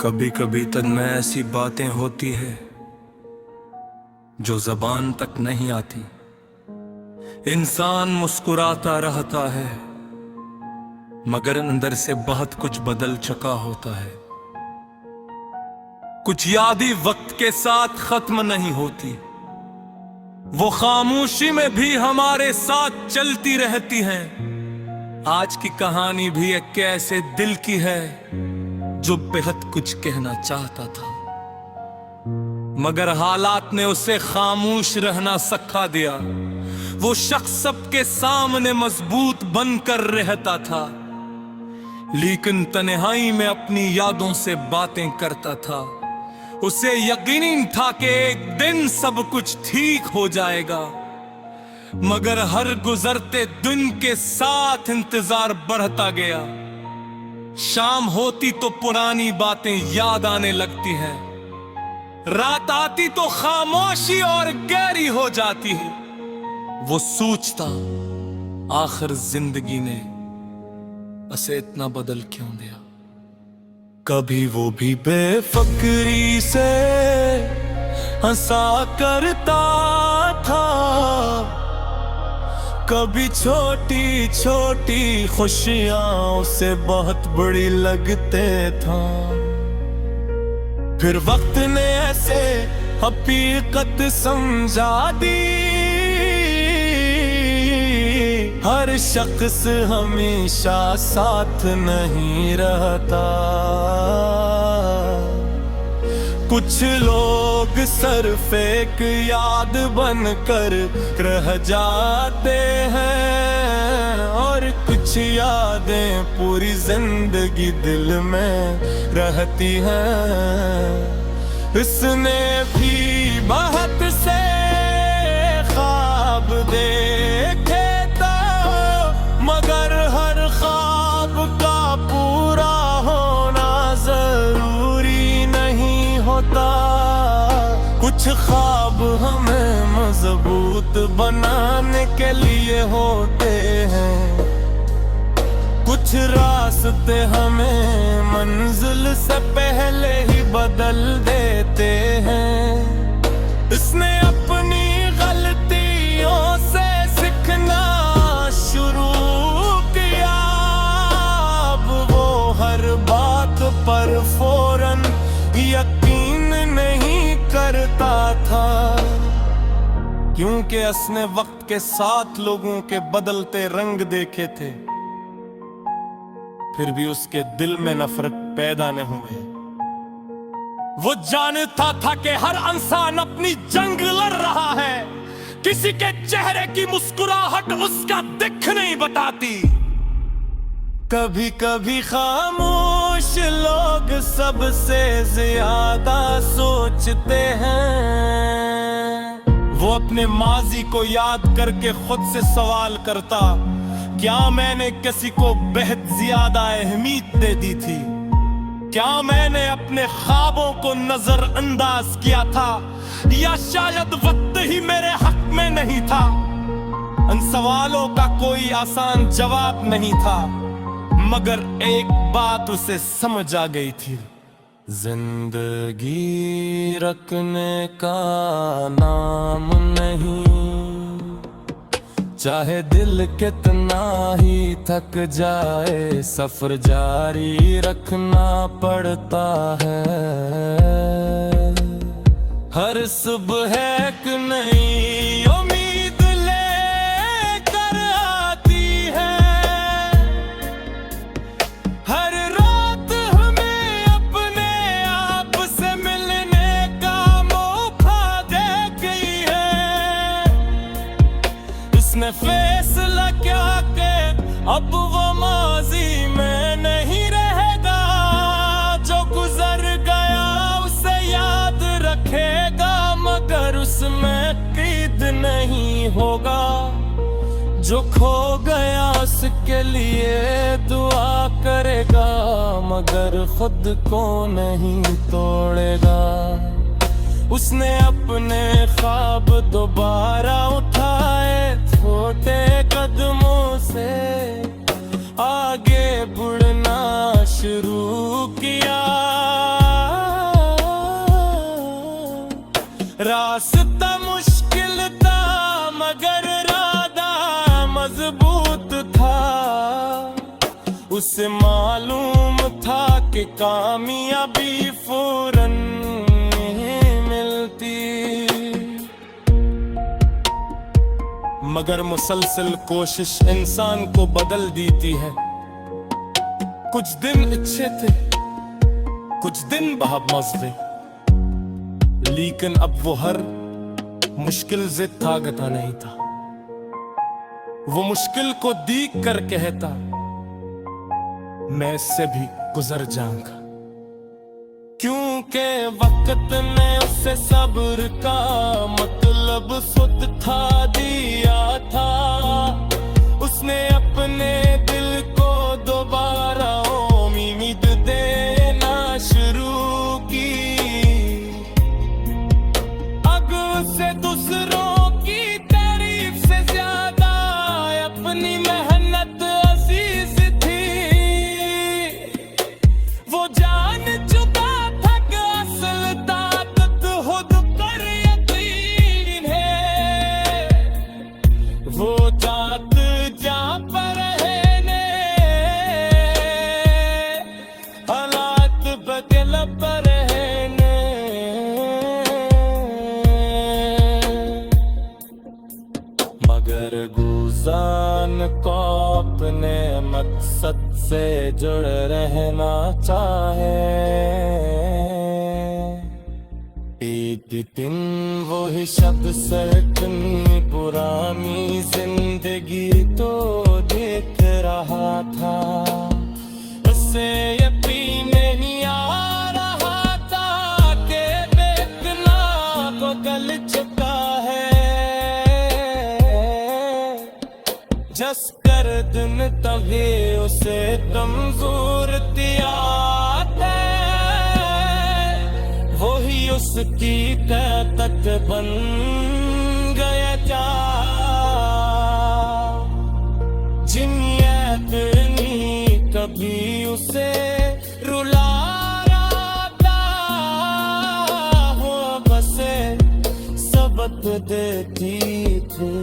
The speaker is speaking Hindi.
कभी कभी तन में ऐसी बातें होती है जो जबान तक नहीं आती। इंसान मुस्कुराता रहता है मगर अंदर से बहुत कुछ बदल चुका होता है। कुछ यादें वक्त के साथ खत्म नहीं होती, वो खामोशी में भी हमारे साथ चलती रहती हैं। आज की कहानी भी एक ऐसे दिल की है जो बेहद कुछ कहना चाहता था मगर हालात ने उसे खामोश रहना सिखा दिया। वो शख्स सबके सामने मजबूत बनकर रहता था लेकिन तन्हाई में अपनी यादों से बातें करता था। उसे यकीन था कि एक दिन सब कुछ ठीक हो जाएगा मगर हर गुजरते दिन के साथ इंतजार बढ़ता गया। शाम होती तो पुरानी बातें याद आने लगती हैं, रात आती तो खामोशी और गहरी हो जाती है। वो सोचता आखिर जिंदगी ने उसे इतना बदल क्यों दिया। कभी वो भी बेफिक्री से हंसा करता था, कभी छोटी छोटी खुशियां उसे बहुत बड़ी लगते था। फिर वक्त ने ऐसे हकीकत समझा दी, हर शख्स हमेशा साथ नहीं रहता। कुछ लोग सिर्फ एक याद बनकर रह जाते हैं और कुछ यादें पूरी जिंदगी दिल में रहती हैं। इसने भी बहुत से ख्वाब देखे तो मगर हर ख्वाब का पूरा होना जरूरी नहीं होता। कुछ ख्वाब हमें मजबूत बनाने के लिए होते हैं, कुछ रास्ते हमें मंजिल से पहले ही बदल देते हैं। इसने अपनी गलतियों से सीखना शुरू किया, अब वो हर बात पर फौरन यकीन नहीं करता था क्योंकि उसने वक्त के साथ लोगों के बदलते रंग देखे थे। फिर भी उसके दिल में नफरत पैदा न हुए। वो जानता था कि हर इंसान अपनी जंग लड़ रहा है, किसी के चेहरे की मुस्कुराहट उसका दिख नहीं बताती। कभी कभी खामोश लोग सबसे ज्यादा सोचते हैं। वो अपने माजी को याद करके खुद से सवाल करता, क्या मैंने किसी को बेहद ज्यादा अहमियत दे दी थी? क्या मैंने अपने ख्वाबों को नजरअंदाज किया था या शायद वक्त ही मेरे हक में नहीं था? इन सवालों का कोई आसान जवाब नहीं था मगर एक बात उसे समझ आ गई थी, जिंदगी रखने का नाम नहीं। चाहे दिल कितना ही थक जाए सफर जारी रखना पड़ता है। हर सुबह एक नई उम्मीद लेकर आती है, हर रात हमें अपने आप से मिलने का मौका दे गई है। इसने फैसला किया कि अब वो माजी में नहीं रहेगा, जो गुजर गया उसे याद रखेगा मगर उसमें कीद नहीं होगा। जो खो गया उसके लिए दुआ करेगा मगर खुद को नहीं तोड़ेगा। उसने अपने ख्वाब दोबारा उठाए, छोटे कदमों से आगे बढ़ना शुरू किया। उसे मालूम था कि कामयाबी फौरन नहीं मिलती, मगर मुसलसल कोशिश इंसान को बदल देती है। कुछ दिन अच्छे थे, कुछ दिन बहुत मजे, लेकिन अब वो हर मुश्किल से ताकता नहीं था। वो मुश्किल को देख कर कहता, मैं इससे भी गुजर जाऊंगा, क्योंकि वक्त ने उसे सब्र का मतलब खुद था दिया था। उसने अपने दिल को दोबारा उम्मीद देना शुरू की। अब उसे दूसरों की तारीफ से ज्यादा अपनी मेहनत अजीज थी। वो जान चुका था कि असल ताकत खुद पर यकीन है। वो जात जा पर रहने, हालात बदल पर रहने। मगर गुजान को अपने मकसद से जुड़ रहना चाहे। एक दिन वही शब्द सर्कन पुरानी जिंदगी तो देख रहा था। उससे यकीन नहीं आ रहा था कि देखना को गल चुका है। जस कर दिन तभी उसे कमजोर याद है। वही उसकी ताकत बन गया जा। जिन्नत नहीं कभी उसे रुला रहा था। वो बसे सबक देती थी।